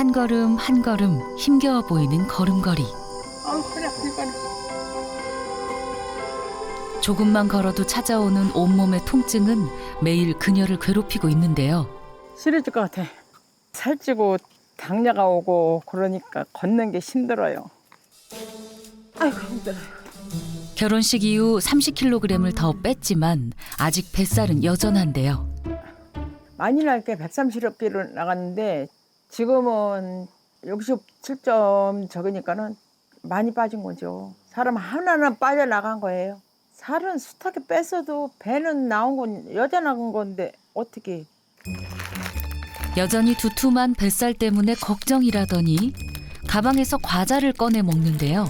한 걸음 한 걸음 힘겨워 보이는 걸음걸이. 그래, 이거는. 조금만 걸어도 찾아오는 온몸의 통증은 매일 그녀를 괴롭히고 있는데요. 싫어질 것 같아. 살찌고 당뇨가 오고 그러니까 걷는 게 힘들어요. 아이고, 힘들어요. 결혼식 이후 30kg을 더 뺐지만 아직 뱃살은 여전한데요. 많이 날 게 130kg 나갔는데 지금은 67점 적으니까는 많이 빠진 거죠. 사람 하나는 빠져나간 거예요. 살은 숱하게 뺐어도 배는 나온 건 여자 나간 건데 어떻게. 여전히 두툼한 뱃살 때문에 걱정이라더니 가방에서 과자를 꺼내 먹는데요.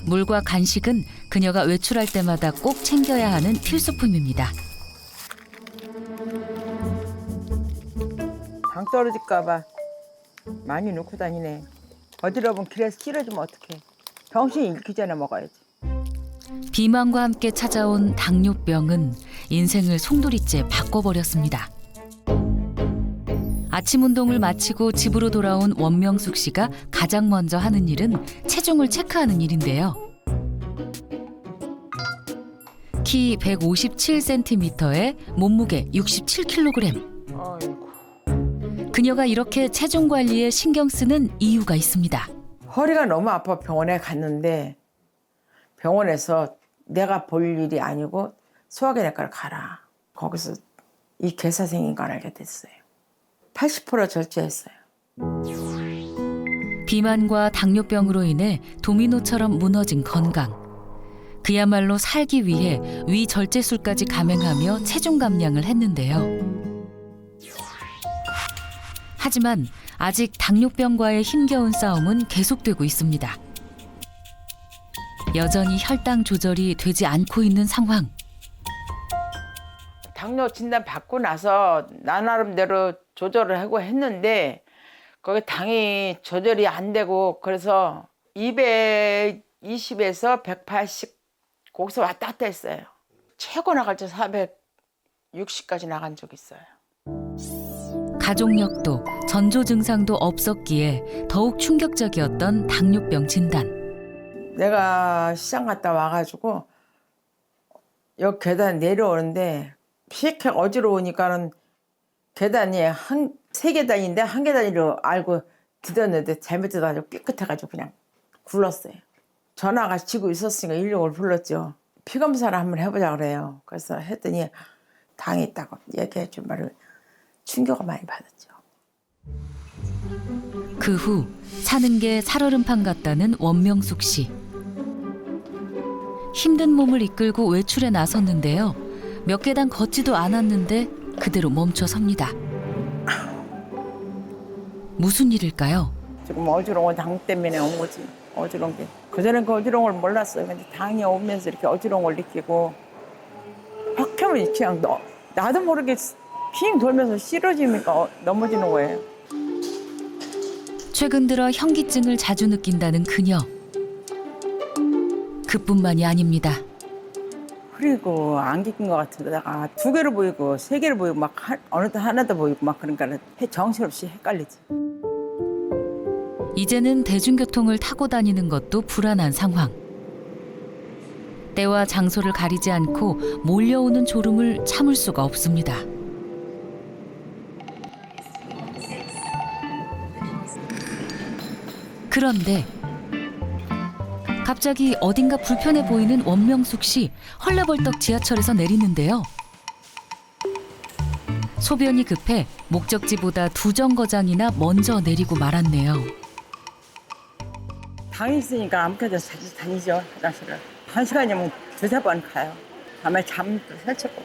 물과 간식은 그녀가 외출할 때마다 꼭 챙겨야 하는 필수품입니다. 당 떨어질까 봐 많이 넣고 다니네. 어지러우면 길에서 찌러지면 어떡해. 정신이 잃기 전에 먹어야지. 비만과 함께 찾아온 당뇨병은 인생을 송두리째 바꿔버렸습니다. 아침 운동을 마치고 집으로 돌아온 원명숙 씨가 가장 먼저 하는 일은 체중을 체크하는 일인데요. 키 157cm에 몸무게 67kg. 아이고. 그녀가 이렇게 체중 관리에 신경 쓰는 이유가 있습니다. 허리가 너무 아파 병원에 갔는데 병원에서 내가 볼 일이 아니고 소화기내과를 가라. 거기서 이 괴사생인가 알게 됐어요. 80% 절제했어요. 비만과 당뇨병으로 인해 도미노처럼 무너진 건강. 그야말로 살기 위해 위절제술까지 감행하며 체중 감량을 했는데요. 하지만 아직 당뇨병과의 힘겨운 싸움은 계속되고 있습니다. 여전히 혈당 조절이 되지 않고 있는 상황. 당뇨 진단 받고 나서 나 나름대로 조절을 하고 했는데 거기 당이 조절이 안 되고 그래서 220에서 180 거기서 왔다 갔다 했어요. 최고 나갈 때 460까지 나간 적 있어요. 가족력도 전조 증상도 없었기에 더욱 충격적이었던 당뇨병 진단. 내가 시장 갔다 와가지고 여기 계단 내려오는데 피해 어지러우니까는 계단이 세 계단인데 한 계단으로 알고 디뎠는데 잘못해가지고 삐끗해가지고 그냥 굴렀어요. 전화가 지고 있었으니까 119를 불렀죠. 피검사를 한번 해보자 그래요. 그래서 했더니 당이 있다고 얘기해 준 말을 충격을 많이 받았죠. 그 후 사는 게 살얼음판 같다는 원명숙 씨. 힘든 몸을 이끌고 외출에 나섰는데요. 몇 계단 걷지도 않았는데 그대로 멈춰 섭니다. 무슨 일일까요? 지금 어지러운 당 때문에 온 거지. 어지러운 게. 그전엔 그 어지러운 걸 몰랐어요. 근데 당이 오면서 이렇게 어지러운 걸 느끼고 확 하면 그냥 나도 모르게 핑 돌면서 쓰러지니까 넘어지는 거예요. 최근 들어 현기증을 자주 느낀다는 그녀. 그뿐만이 아닙니다. 그리고 안긴 것 같은데다가 2개로 보이고 3개로 보이고 막 어느 때 하나 더 보이고 막 그러니까 정신없이 헷갈리지. 이제는 대중교통을 타고 다니는 것도 불안한 상황. 때와 장소를 가리지 않고 몰려오는 졸음을 참을 수가 없습니다. 그런데 갑자기 어딘가 불편해 보이는 원명숙 씨. 헐레벌떡 지하철에서 내리는데요. 소변이 급해 목적지보다 2정거장이나 먼저 내리고 말았네요. 당이 있으니까 아무데나 자주 다니죠, 화장실을. 1시간이면 2-3번 가요. 밤에 잠도 설치고.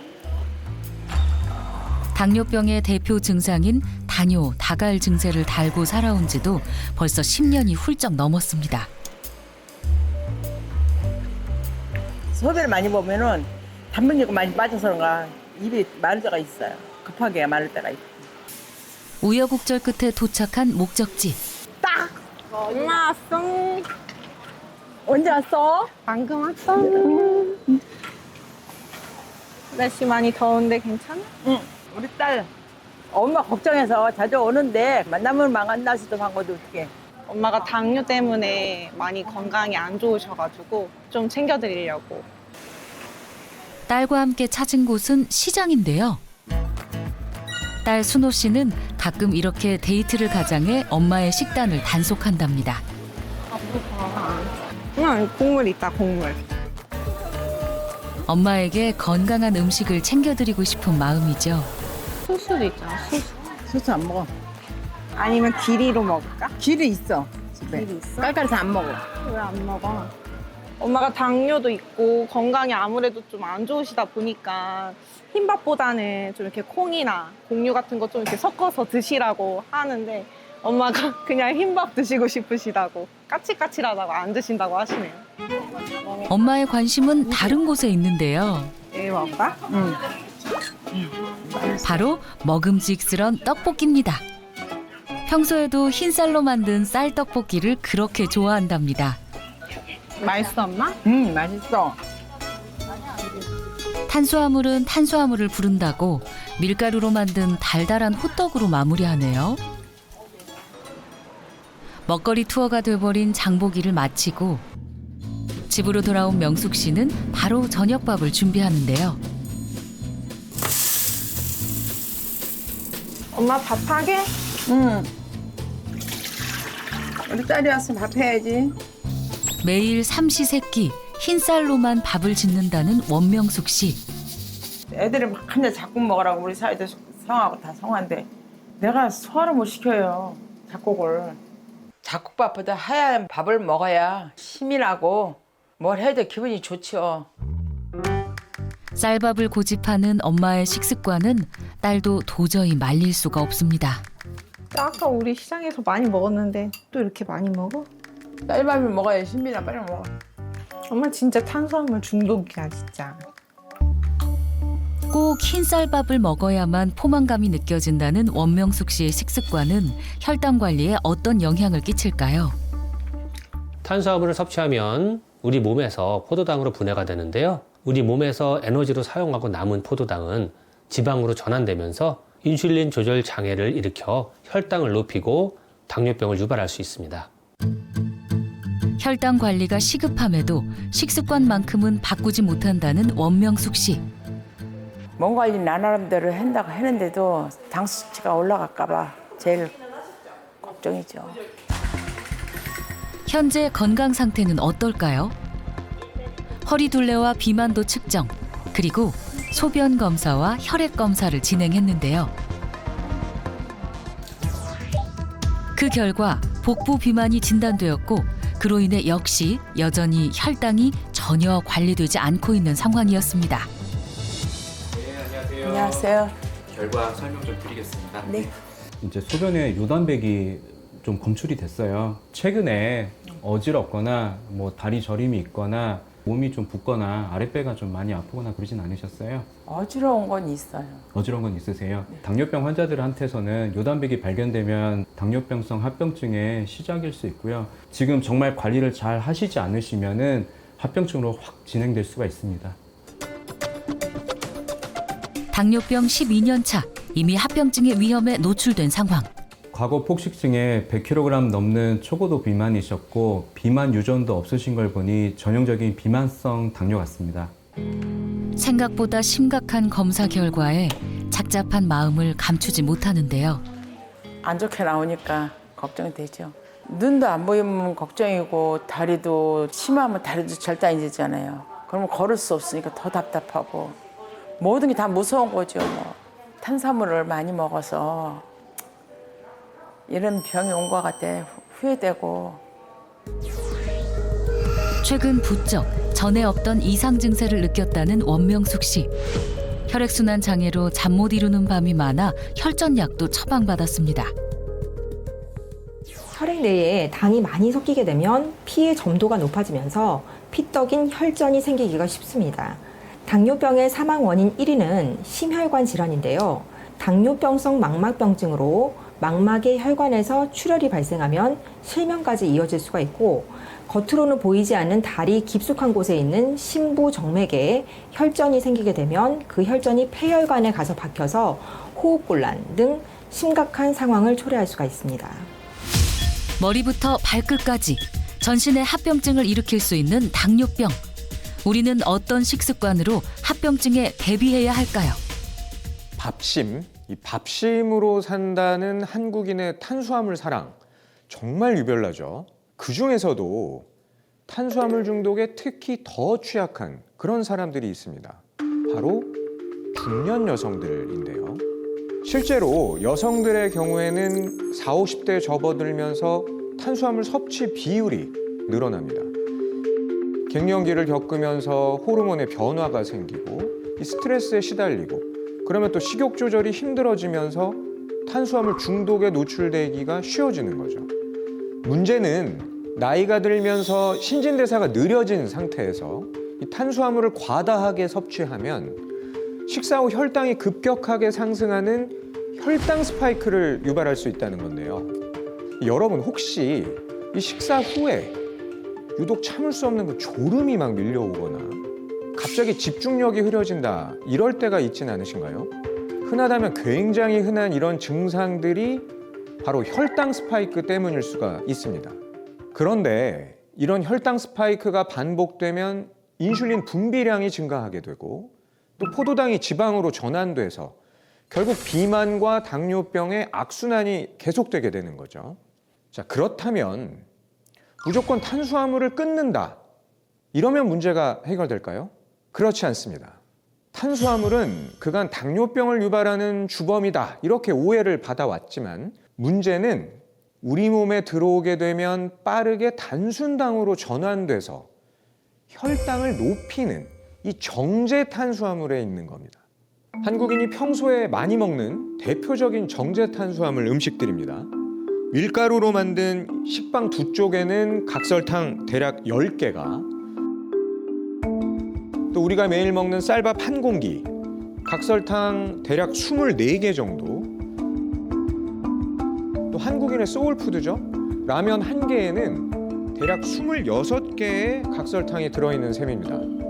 당뇨병의 대표 증상인 다뇨, 다갈 증세를 달고 살아온 지도 벌써 10년이 훌쩍 넘었습니다. 소변을 많이 보면은 단백질이 많이 빠져서 그런가 입이 마를 때가 있어요. 급하게 마를 때가 있고. 우여곡절 끝에 도착한 목적지. 딱! 엄마 왔어. 언제 왔어? 방금 왔어. 날씨 많이 더운데 괜찮아? 응. 우리 딸 엄마 걱정해서 자주 오는데 만나면 만나서도 반가워도 어떡해. 엄마가 당뇨 때문에 많이 건강이 안 좋으셔가지고 좀 챙겨드리려고. 딸과 함께 찾은 곳은 시장인데요. 딸 순호 씨는 가끔 이렇게 데이트를 가장해 엄마의 식단을 단속한답니다. 국물 있다, 국물. 엄마에게 건강한 음식을 챙겨드리고 싶은 마음이죠. 소스도 있잖아, 소스. 소스 안 먹어. 아니면 기리로 먹을까? 길이 있어. 집에. 길이 있어? 깔깔해서 안 먹어. 왜 안 먹어? 엄마가 당뇨도 있고 건강이 아무래도 좀 안 좋으시다 보니까 흰밥보다는 좀 이렇게 콩이나 곡류 같은 거 좀 이렇게 섞어서 드시라고 하는데 엄마가 그냥 흰밥 드시고 싶으시다고 까칠까칠하다고 안 드신다고 하시네요. 엄마의 관심은 다른 곳에 있는데요. 이 먹을까? 응. 바로 먹음직스런 떡볶이입니다. 평소에도 흰쌀로 만든 쌀떡볶이를 그렇게 좋아한답니다. 맛있어, 엄마? 응, 맛있어. 탄수화물은 탄수화물을 부른다고 밀가루로 만든 달달한 호떡으로 마무리하네요. 먹거리 투어가 돼버린 장보기를 마치고 집으로 돌아온 명숙 씨는 바로 저녁밥을 준비하는데요. 엄마 밥하게? 응. 우리 딸이 왔으면 밥 해야지. 매일 삼시세끼 흰쌀로만 밥을 짓는다는 원명숙 씨. 애들이 막 한잔 자꾸 먹으라고 우리 사이도 성하고 다 성한데 내가 소화를 못 시켜요. 잡곡을. 잡곡밥보다 하얀 밥을 먹어야 힘이 나고 뭘 해도 기분이 좋죠. 쌀밥을 고집하는 엄마의 식습관은 딸도 도저히 말릴 수가 없습니다. 아까 우리 시장에서 많이 먹었는데 또 이렇게 많이 먹어? 쌀밥을 먹어야 힘이 나. 빨리 먹어. 엄마 진짜 탄수화물 중독이야, 진짜. 꼭 흰쌀밥을 먹어야만 포만감이 느껴진다는 원명숙 씨의 식습관은 혈당 관리에 어떤 영향을 끼칠까요? 탄수화물을 섭취하면 우리 몸에서 포도당으로 분해가 되는데요. 우리 몸에서 에너지로 사용하고 남은 포도당은 지방으로 전환되면서 인슐린 조절 장애를 일으켜 혈당을 높이고 당뇨병을 유발할 수 있습니다. 혈당 관리가 시급함에도 식습관만큼은 바꾸지 못한다는 원명숙 씨. 몸 관리 나름대로 한다고 했는데도 당 수치가 올라갈까 봐 제일 걱정이죠. 현재 건강 상태는 어떨까요? 허리둘레와 비만도 측정, 그리고 소변 검사와 혈액 검사를 진행했는데요. 그 결과 복부 비만이 진단되었고 그로 인해 역시 여전히 혈당이 전혀 관리되지 않고 있는 상황이었습니다. 네, 안녕하세요. 결과 설명 좀 드리겠습니다. 네. 이제 소변에 요단백이 좀 검출이 됐어요. 최근에 어지럽거나 뭐 다리 저림이 있거나 몸이 좀 붓거나 아랫배가 좀 많이 아프거나 그러진 않으셨어요? 어지러운 건 있어요. 어지러운 건 있으세요? 당뇨병 환자들한테서는 요단백이 발견되면 당뇨병성 합병증의 시작일 수 있고요. 지금 정말 관리를 잘 하시지 않으시면은 합병증으로 확 진행될 수가 있습니다. 당뇨병 12년 차, 이미 합병증의 위험에 노출된 상황. 과거 폭식증에 100kg 넘는 초고도 비만이셨고 비만 유전도 없으신 걸 보니 전형적인 비만성 당뇨 같습니다. 생각보다 심각한 검사 결과에 착잡한 마음을 감추지 못하는데요. 안 좋게 나오니까 걱정이 되죠. 눈도 안 보이면 걱정이고 다리도 심하면 다리도 절단이잖아요. 그러면 걸을 수 없으니까 더 답답하고 모든 게 다 무서운 거죠. 뭐. 탄수화물을 많이 먹어서 이런 병이 온 것 같아 후회되고. 최근 부쩍 전에 없던 이상 증세를 느꼈다는 원명숙 씨. 혈액순환 장애로 잠 못 이루는 밤이 많아 혈전약도 처방받았습니다. 혈액 내에 당이 많이 섞이게 되면 피의 점도가 높아지면서 피떡인 혈전이 생기기가 쉽습니다. 당뇨병의 사망 원인 1위는 심혈관 질환인데요. 당뇨병성 망막병증으로 망막의 혈관에서 출혈이 발생하면 실명까지 이어질 수가 있고, 겉으로는 보이지 않는 다리 깊숙한 곳에 있는 심부 정맥에 혈전이 생기게 되면 그 혈전이 폐혈관에 가서 박혀서 호흡곤란 등 심각한 상황을 초래할 수가 있습니다. 머리부터 발끝까지 전신의 합병증을 일으킬 수 있는 당뇨병. 우리는 어떤 식습관으로 합병증에 대비해야 할까요? 밥심, 이 밥심으로 산다는 한국인의 탄수화물 사랑 정말 유별나죠. 그 중에서도 탄수화물 중독에 특히 더 취약한 그런 사람들이 있습니다. 바로 중년 여성들인데요. 실제로 여성들의 경우에는 40, 50대에 접어들면서 탄수화물 섭취 비율이 늘어납니다. 갱년기를 겪으면서 호르몬의 변화가 생기고 이 스트레스에 시달리고, 그러면 또 식욕 조절이 힘들어지면서 탄수화물 중독에 노출되기가 쉬워지는 거죠. 문제는 나이가 들면서 신진대사가 느려진 상태에서 이 탄수화물을 과다하게 섭취하면 식사 후 혈당이 급격하게 상승하는 혈당 스파이크를 유발할 수 있다는 건데요. 여러분, 혹시 이 식사 후에 유독 참을 수 없는 그 졸음이 막 밀려오거나 갑자기 집중력이 흐려진다, 이럴 때가 있진 않으신가요? 흔하다면 굉장히 흔한 이런 증상들이 바로 혈당 스파이크 때문일 수가 있습니다. 그런데 이런 혈당 스파이크가 반복되면 인슐린 분비량이 증가하게 되고, 또 포도당이 지방으로 전환돼서 결국 비만과 당뇨병의 악순환이 계속되게 되는 거죠. 자, 그렇다면 무조건 탄수화물을 끊는다, 이러면 문제가 해결될까요? 그렇지 않습니다. 탄수화물은 그간 당뇨병을 유발하는 주범이다, 이렇게 오해를 받아왔지만, 문제는 우리 몸에 들어오게 되면 빠르게 단순당으로 전환돼서 혈당을 높이는 이 정제 탄수화물에 있는 겁니다. 한국인이 평소에 많이 먹는 대표적인 정제 탄수화물 음식들입니다. 밀가루로 만든 식빵 2쪽에는 각설탕 대략 10개가, 또 우리가 매일 먹는 쌀밥 1공기, 각설탕 대략 24개 정도, 또 한국인의 소울푸드죠. 라면 1개에는 대략 26개의 각설탕이 들어있는 셈입니다.